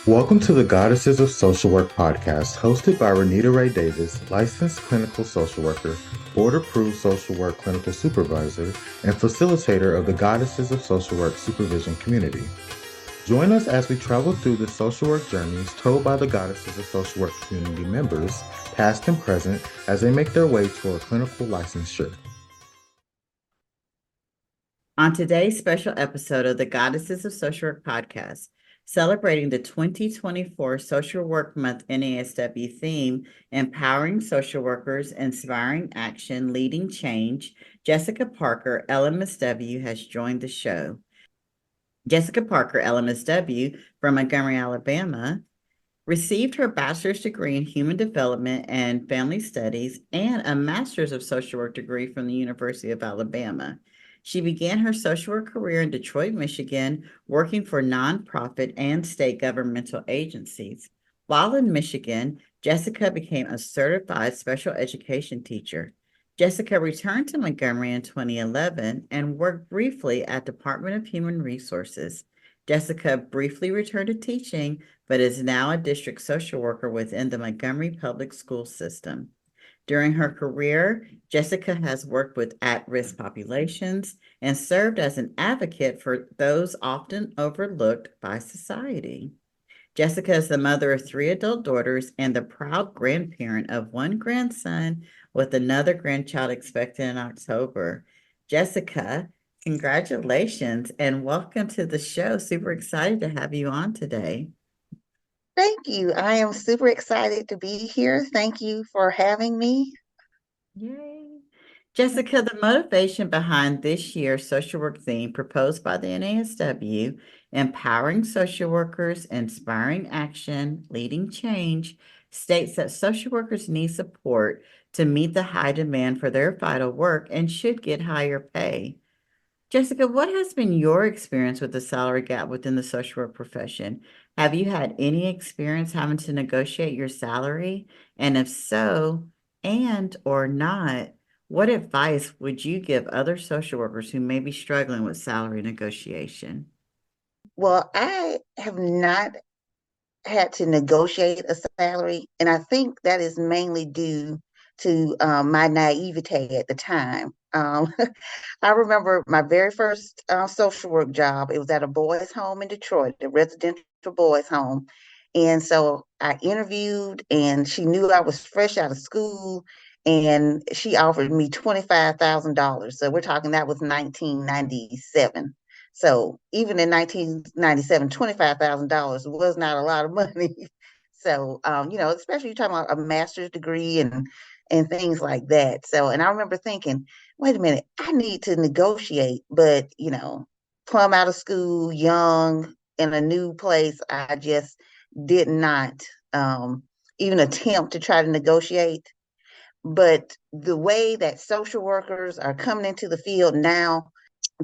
Welcome to the Goddesses of Social Work podcast, hosted by Renita Ray Davis, licensed clinical social worker, board-approved social work clinical supervisor, and facilitator of the Goddesses of Social Work supervision community. Join us as we travel through the social work journeys told by the Goddesses of Social Work community members, past and present, as they make their way toward clinical licensure. On today's special episode of the Goddesses of Social Work podcast, celebrating the 2024 Social Work Month NASW theme, Empowering Social Workers, Inspiring Action, Leading Change, Jessica Parker, LMSW, has joined the show. Jessica Parker, LMSW, from Montgomery, Alabama, received her bachelor's degree in human development and family studies and a master's of social work degree from the University of Alabama. She began her social work career in Detroit, Michigan, working for nonprofit and state governmental agencies. While in Michigan, Jessica became a certified special education teacher. Jessica returned to Montgomery in 2011 and worked briefly at Department of Human Resources. Jessica briefly returned to teaching, but is now a district social worker within the Montgomery Public School System. During her career, Jessica has worked with at-risk populations and served as an advocate for those often overlooked by society. Jessica is the mother of 3 adult daughters and the proud grandparent of 1 grandson with another grandchild expected in October. Jessica, congratulations and welcome to the show. Super excited to have you on today. Thank you. I am super excited to be here. Thank you for having me. Yay. Jessica, the motivation behind this year's social work theme proposed by the NASW, Empowering Social Workers, Inspiring Action, Leading Change, states that social workers need support to meet the high demand for their vital work and should get higher pay. Jessica, what has been your experience with the salary gap within the social work profession? Have you had any experience having to negotiate your salary? And if so, and or not, what advice would you give other social workers who may be struggling with salary negotiation? Well, I have not had to negotiate a salary, and I think that is mainly due to my naivete at the time. I remember my very first social work job. It was at a boys' home in Detroit, a residential boys' home. And so I interviewed, and she knew I was fresh out of school, and she offered me $25,000. So we're talking that was 1997. So even in 1997, $25,000 was not a lot of money. So, especially you're talking about a master's degree and things like that. So, and I remember thinking, wait a minute, I need to negotiate, but plumb out of school, young, in a new place, I just did not even attempt to try to negotiate. But the way that social workers are coming into the field now,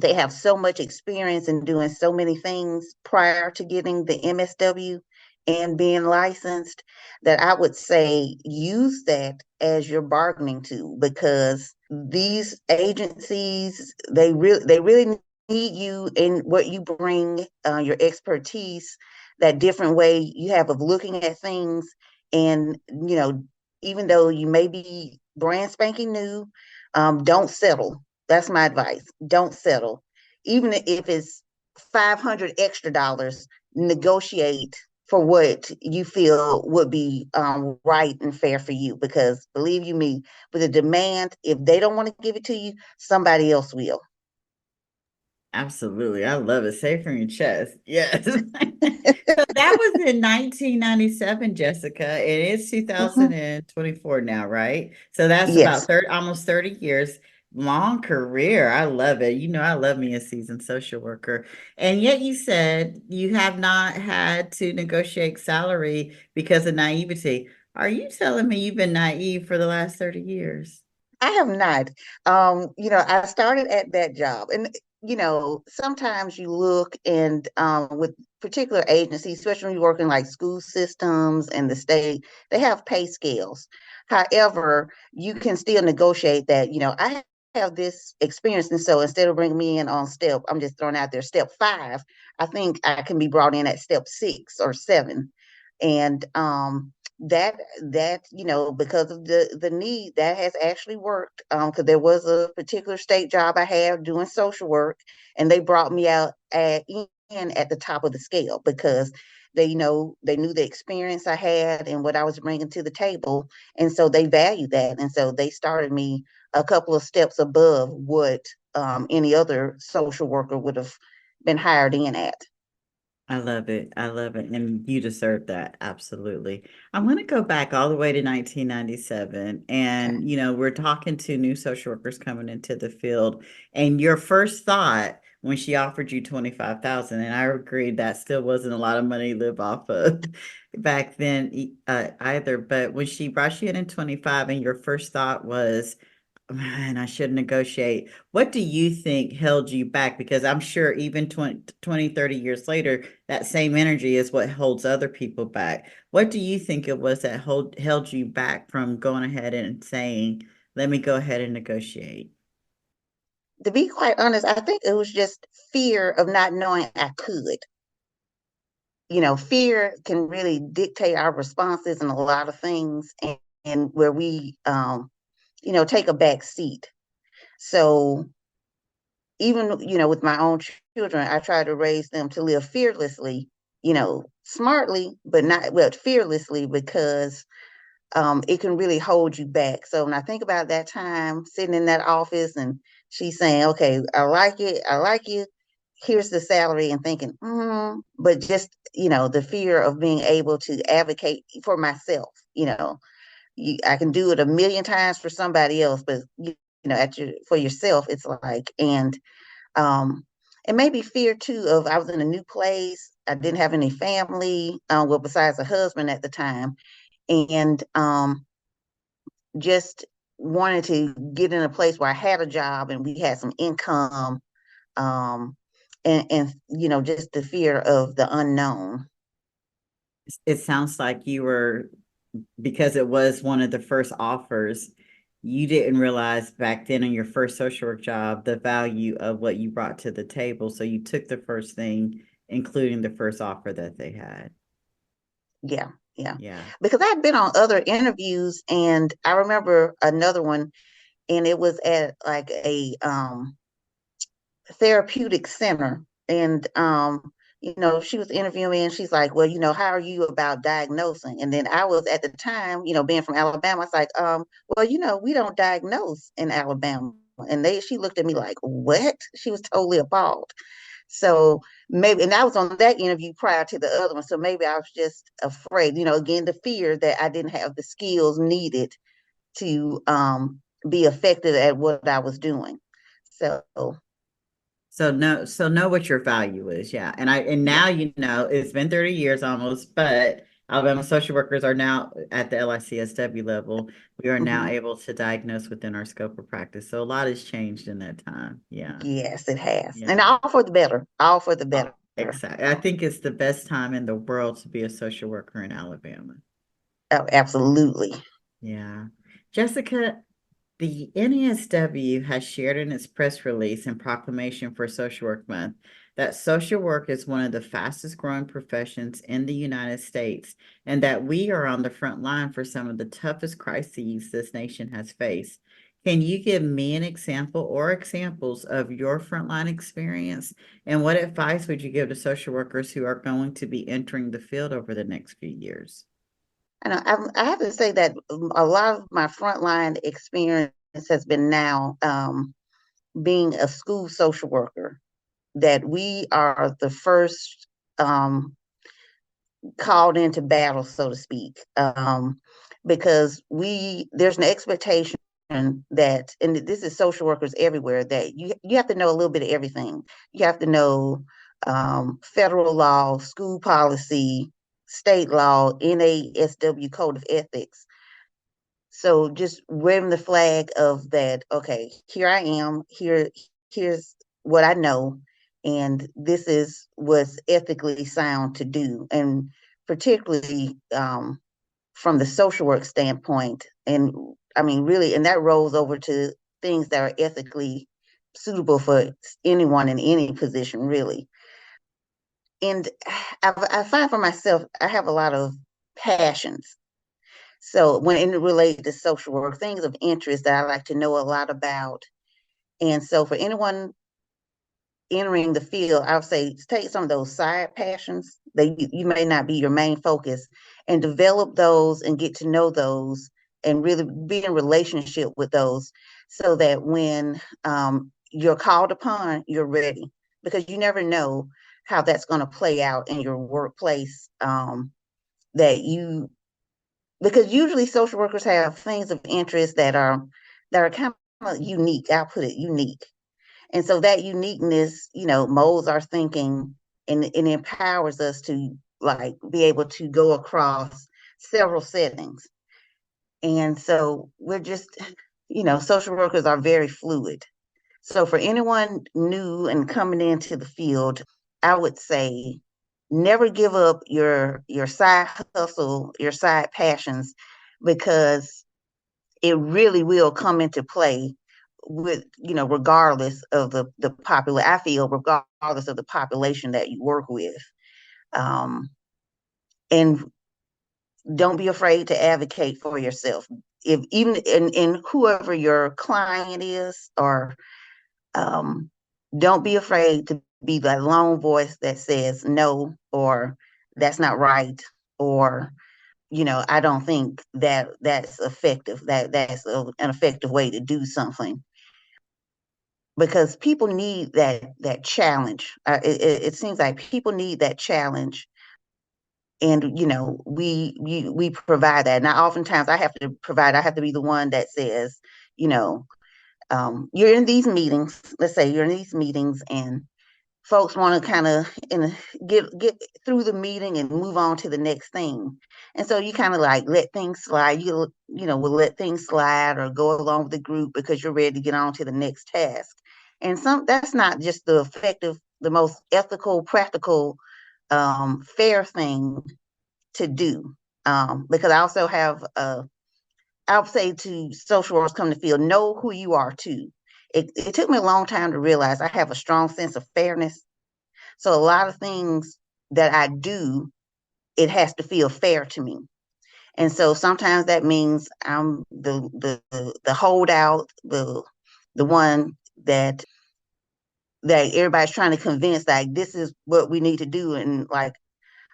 they have so much experience in doing so many things prior to getting the MSW and being licensed that I would say use that as your bargaining tool, because these agencies, they really need you in what you bring, your expertise, that different way you have of looking at things. And even though you may be brand spanking new, don't settle. That's my advice. Don't settle. Even if it's 500 extra dollars, negotiate for what you feel would be right and fair for you. Because believe you me, with a demand, if they don't want to give it to you, somebody else will. Absolutely. I love it. Say from your chest. Yes. So that was in 1997, Jessica. It is Mhm. 2024 now, right? So that's about Yes. 30, almost 30 years. Long career. I love it. I love me a seasoned social worker. And yet you said you have not had to negotiate salary because of naivety. Are you telling me you've been naive for the last 30 years? I have not. I started at that job, and sometimes you look and with particular agencies, especially when you work in like school systems and the state, they have pay scales. However, you can still negotiate that. I have this experience. And so instead of bringing me in on I'm just throwing out there, step 5, I think I can be brought in at step 6 or 7. And that because of the need, that has actually worked, because there was a particular state job I had doing social work, and they brought me out at the top of the scale because they knew the experience I had and what I was bringing to the table, and so they valued that, and so they started me a couple of steps above what any other social worker would have been hired in at. I love it. I love it. And you deserve that. Absolutely. I want to go back all the way to 1997. Okay. And, we're talking to new social workers coming into the field. And your first thought when she offered you 25,000, and I agreed that still wasn't a lot of money to live off of back then either. But when she brought you in 25 and your first thought was, man, I should negotiate. What do you think held you back? Because I'm sure even 20, 30 years later, that same energy is what holds other people back. What do you think it was that held you back from going ahead and saying, let me go ahead and negotiate? To be quite honest, I think it was just fear of not knowing I could. Fear can really dictate our responses in a lot of things, and where we, take a back seat. So even, with my own children, I try to raise them to live fearlessly, smartly, but not, well, fearlessly, because it can really hold you back. So when I think about that time sitting in that office and she's saying, okay, I like it, I like you, here's the salary, and thinking, but just, the fear of being able to advocate for myself, I can do it a million times for somebody else, but for yourself, it's like, um, and maybe fear too of I was in a new place. I didn't have any family, well, besides a husband at the time, and just wanted to get in a place where I had a job and we had some income, um, and just the fear of the unknown. It sounds like you were, because it was one of the first offers, you didn't realize back then in your first social work job the value of what you brought to the table. So you took the first thing, including the first offer that they had. Yeah, yeah. Yeah. Because I'd been on other interviews, and I remember another one, and it was at like a therapeutic center, and she was interviewing me, and she's like, well, how are you about diagnosing? And then I was, at the time, being from Alabama, I was like, well, we don't diagnose in Alabama. And she looked at me like, what? She was totally appalled. So maybe, and I was on that interview prior to the other one, so maybe I was just afraid, again, the fear that I didn't have the skills needed to be effective at what I was doing. So So know what your value is. Yeah. And yeah. now, it's been 30 years almost, but Alabama social workers are now at the LICSW level. We are now Mhm. able to diagnose within our scope of practice. So a lot has changed in that time. Yeah. Yes, it has. And Yeah. all for the better. All for the better. Exactly. I think it's the best time in the world to be a social worker in Alabama. Oh, absolutely. Yeah. Jessica, the NASW has shared in its press release and proclamation for Social Work Month that social work is one of the fastest growing professions in the United States, and that we are on the front line for some of the toughest crises this nation has faced. Can you give me an example or examples of your frontline experience? And what advice would you give to social workers who are going to be entering the field over the next few years? And I have to say that a lot of my frontline experience has been now, being a school social worker, that we are the first called into battle, so to speak, because there's an expectation that, and this is social workers everywhere, that you have to know a little bit of everything. You have to know federal law, school policy, state law, NASW code of ethics. So just waving the flag of that, okay, here I am, here's what I know, and this is what's ethically sound to do. And particularly from the social work standpoint. And I mean, really, and that rolls over to things that are ethically suitable for anyone in any position, really. And I find for myself, I have a lot of passions. So when it related to social work, things of interest that I like to know a lot about. And so for anyone entering the field, I would say take some of those side passions that you may not be your main focus and develop those and get to know those and really be in relationship with those so that when you're called upon, you're ready because you never know how that's going to play out in your workplace that you because usually social workers have things of interest that are kind of unique. I'll put it unique, and so that uniqueness, molds our thinking and empowers us to like be able to go across several settings. And so we're just, social workers are very fluid. So for anyone new and coming into the field, I would say never give up your side hustle, your side passions, because it really will come into play with regardless of the popular I feel regardless of the population that you work with. And don't be afraid to advocate for yourself, if even in whoever your client is, or um, don't be afraid to be that lone voice that says no, or that's not right, or I don't think that that's effective, that's an effective way to do something, because people need that challenge. It seems like people need that challenge, and we provide that. Now oftentimes I have to provide, I have to be the one that says, you know you're in these meetings, let's say you're in these meetings, and folks want to kind of get through the meeting and move on to the next thing. And so you kind of like let things slide. Will let things slide or go along with the group because you're ready to get on to the next task. And that's not just the most ethical, practical, fair thing to do. Because I also have I'll say to social workers come to field, know who you are too. It took me a long time to realize I have a strong sense of fairness, so a lot of things that I do, it has to feel fair to me. And so sometimes that means I'm the holdout, the one that everybody's trying to convince, like this is what we need to do. And like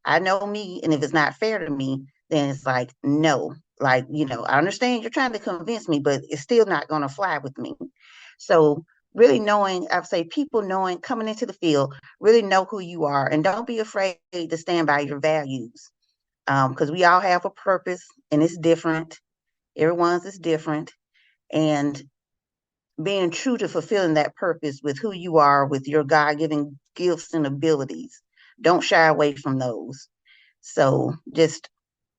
I know me, and if it's not fair to me, then it's like no. Like, I understand you're trying to convince me, but it's still not gonna fly with me. So really knowing, I would say people knowing coming into the field, really know who you are and don't be afraid to stand by your values. Because we all have a purpose and it's different. Everyone's is different. And being true to fulfilling that purpose with who you are, with your God-given gifts and abilities. Don't shy away from those. So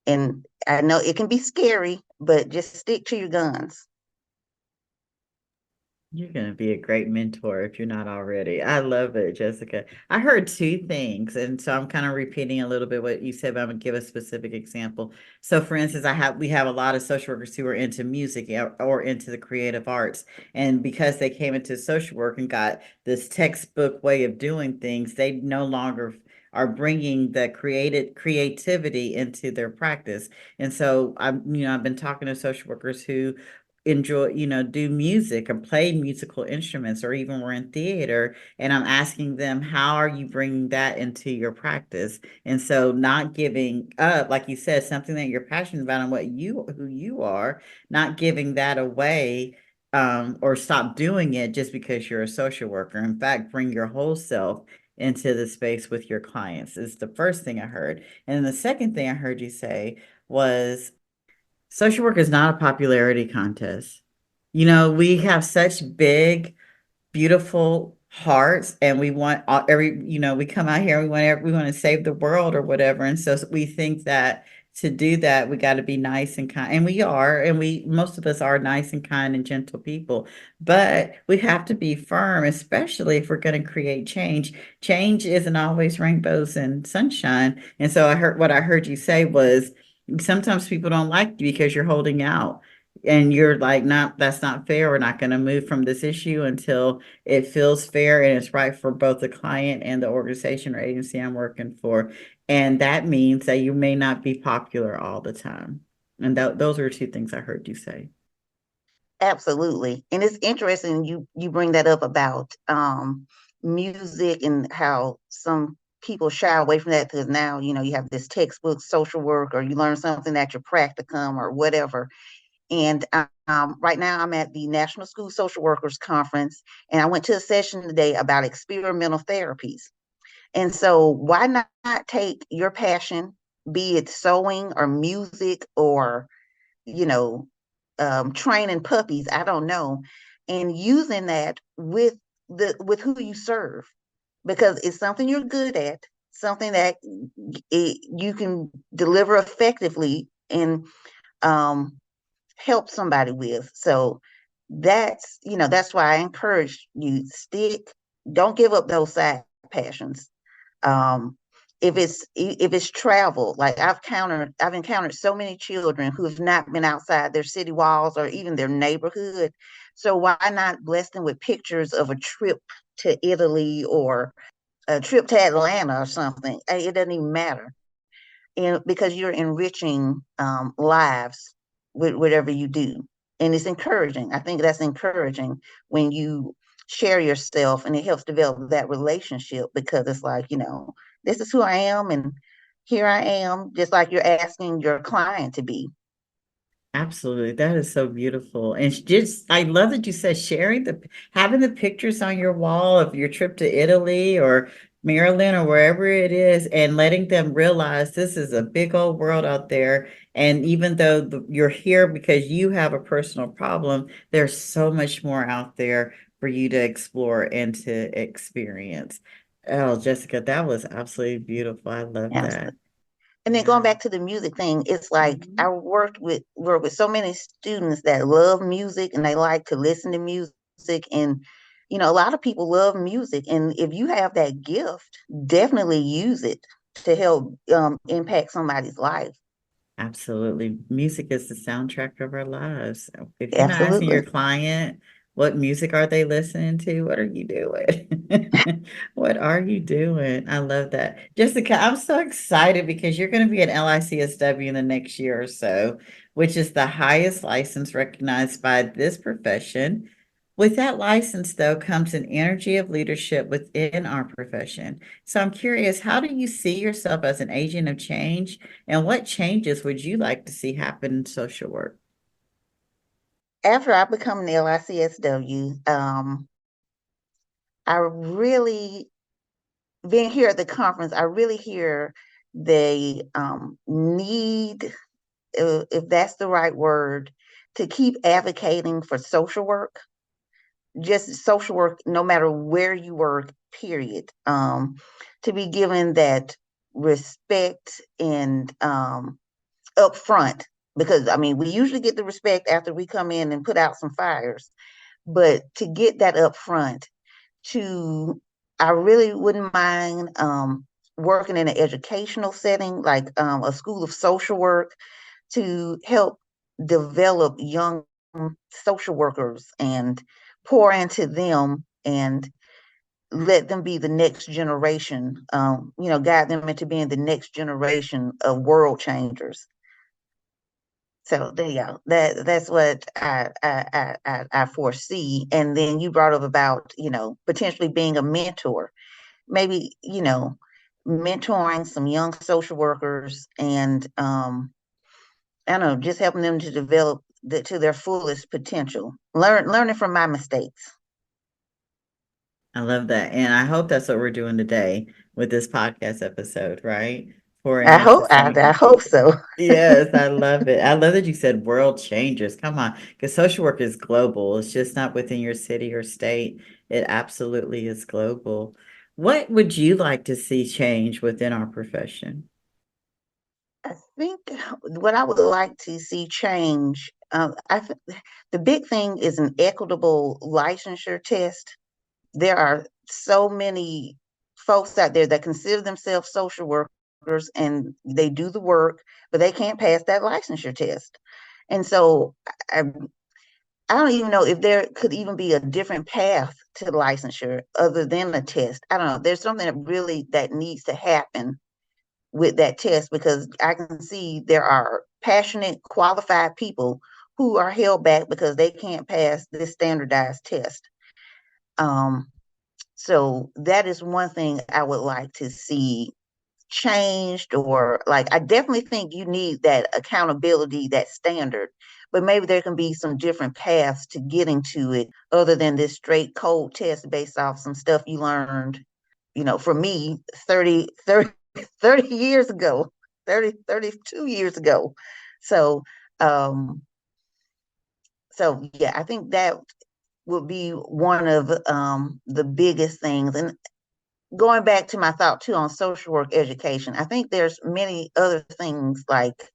and I know it can be scary, but just stick to your guns. You're going to be a great mentor if you're not already. I love it, Jessica. I heard two things, and so I'm kind of repeating a little bit what you said, but I'm going to give a specific example. So, for instance, we have a lot of social workers who are into music or into the creative arts, and because they came into social work and got this textbook way of doing things, they no longer are bringing the creativity into their practice. And so I've been talking to social workers who enjoy, do music or play musical instruments or even were in theater. And I'm asking them, how are you bringing that into your practice? And so not giving up, like you said, something that you're passionate about and who you are, not giving that away, or stop doing it just because you're a social worker. In fact, bring your whole self into the space with your clients is the first thing I heard. And the second thing I heard you say was, social work is not a popularity contest. We have such big, beautiful hearts, and we want we come out here, we want to save the world or whatever. And so we think that to do that, we got to be nice and kind. And we are, and most of us are nice and kind and gentle people, but we have to be firm, especially if we're going to create change. Change isn't always rainbows and sunshine. And so what I heard you say was, sometimes people don't like you because you're holding out. And you're like, not, that's not fair. We're not going to move from this issue until it feels fair and it's right for both the client and the organization or agency I'm working for. And that means that you may not be popular all the time. And those are two things I heard you say. Absolutely. And it's interesting you bring that up about music and how some people shy away from that because now, you have this textbook social work or you learn something at your practicum or whatever. And right now I'm at the National School Social Workers Conference, and I went to a session today about experimental therapies. And so why not take your passion, be it sewing or music or, you know, training puppies, I don't know, and using that with who you serve, because it's something you're good at, something that you can deliver effectively and um, help somebody with. So that's why I encourage you don't give up those side passions. Um, if it's travel, like I've encountered so many children who have not been outside their city walls or even their neighborhood. So why not bless them with pictures of a trip to Italy or a trip to Atlanta or something? It doesn't even matter, and because you're enriching lives with whatever you do, and it's encouraging. I think that's encouraging when you share yourself, and it helps develop that relationship because it's like, this is who I am, and here I am, just like you're asking your client to be. Absolutely. That is so beautiful. And just, I love that you said having the pictures on your wall of your trip to Italy or Maryland or wherever it is, and letting them realize this is a big old world out there. And even though you're here because you have a personal problem, there's so much more out there for you to explore and to experience. Oh, Jessica, that was absolutely beautiful. I love that. Absolutely. And then going Yeah. back to the music thing, it's like I Mhm. work with so many students that love music and they like to listen to music, and a lot of people love music, and if you have that gift, definitely use it to help impact somebody's life. Absolutely. Music is the soundtrack of our lives. If you're not asking your Absolutely. client what music are they listening to, what are you doing? What are you doing? I love that. Jessica, I'm so excited because you're going to be at LICSW in the next year or so, which is the highest license recognized by this profession. With that license, though, comes an energy of leadership within our profession. So I'm curious, how do you see yourself as an agent of change? And what changes would you like to see happen in social work? After I become an LICSW, I really, being here at the conference, I really hear the need, if that's the right word, to keep advocating for social work, just social work, no matter where you work, period. To be given that respect and upfront, because I mean, we usually get the respect after we come in and put out some fires, but to get that upfront, to I really wouldn't mind working in an educational setting, like a school of social work, to help develop young social workers and pour into them and let them be the next generation, guide them into being the next generation of world changers. So there you go. That's what I foresee. And then you brought up about, potentially being a mentor, maybe, mentoring some young social workers and I don't know, just helping them to develop to their fullest potential. Learning from my mistakes. I love that. And I hope that's what we're doing today with this podcast episode, right? Pouring I into hope I, some I young hope people. so. Yes, I love it. I love that you said world changers. Come on, because social work is global. It's just not within your city or state. It absolutely is global. What would you like to see change within our profession? I think what I would like to see change, the big thing is an equitable licensure test. There are so many folks out there that consider themselves social workers and they do the work, but they can't pass that licensure test. And so I, I don't even know if there could even be a different path to licensure other than a test. I don't know. There's something that needs to happen with that test, because I can see there are passionate, qualified people who are held back because they can't pass this standardized test. So that is one thing I would like to see changed, or like, I definitely think you need that accountability, that standard, but maybe there can be some different paths to getting to it other than this straight cold test based off some stuff you learned, for me, 30 years ago, 32 years ago. So, yeah, I think that would be one of the biggest things. And going back to my thought too on social work education, I think there's many other things like,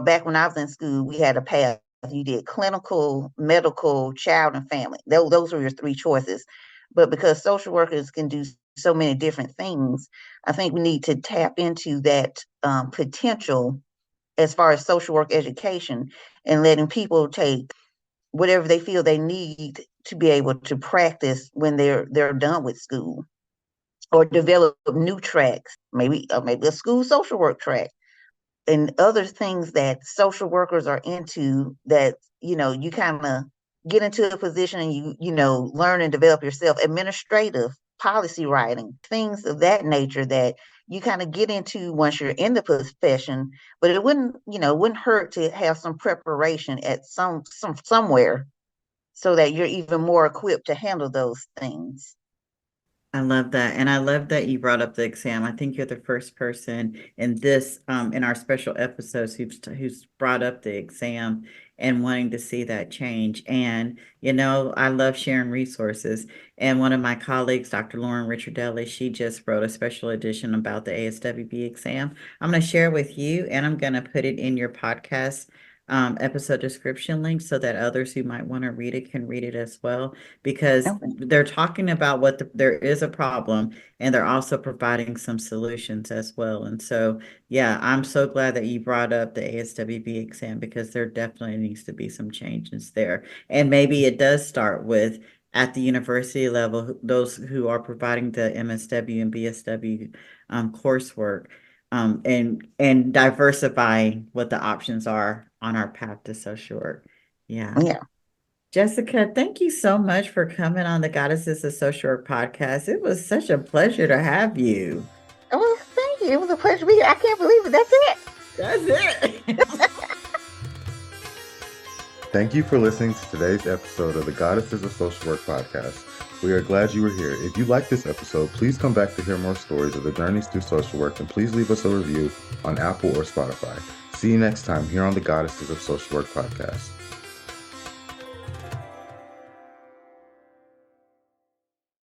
back when I was in school, we had a path. You did clinical, medical, child, and family. Those were your three choices. But because social workers can do so many different things, I think we need to tap into that potential as far as social work education, and letting people take whatever they feel they need to be able to practice when they're done with school, or develop new tracks, maybe a school social work track, and other things that social workers are into, that you kind of get into a position and you learn and develop yourself, administrative, policy writing, things of that nature that you kind of get into once you're in the profession. But it wouldn't hurt to have some preparation at somewhere, so that you're even more equipped to handle those things. I love that. And I love that you brought up the exam. I think you're the first person in in our special episodes who's brought up the exam and wanting to see that change. And, I love sharing resources. And one of my colleagues, Dr. Lauren Richardelli, she just wrote a special edition about the ASWB exam. I'm going to share with you, and I'm going to put it in your podcast episode description link so that others who might want to read it can read it as well, because Okay. they're talking about there is a problem, and they're also providing some solutions as well. And so, yeah, I'm so glad that you brought up the ASWB exam, because there definitely needs to be some changes there. And maybe it does start with, at the university level, those who are providing the MSW and BSW coursework, and diversifying what the options are on our path to social work. Yeah. Yeah. Jessica, thank you so much for coming on the Goddesses of Social Work podcast. It was such a pleasure to have you. Well, thank you. It was a pleasure to be here. I can't believe it. That's it. That's it. Thank you for listening to today's episode of the Goddesses of Social Work podcast. We are glad you were here. If you like this episode, please come back to hear more stories of the journeys through social work, and please leave us a review on Apple or Spotify. See you next time here on the Goddesses of Social Work podcast.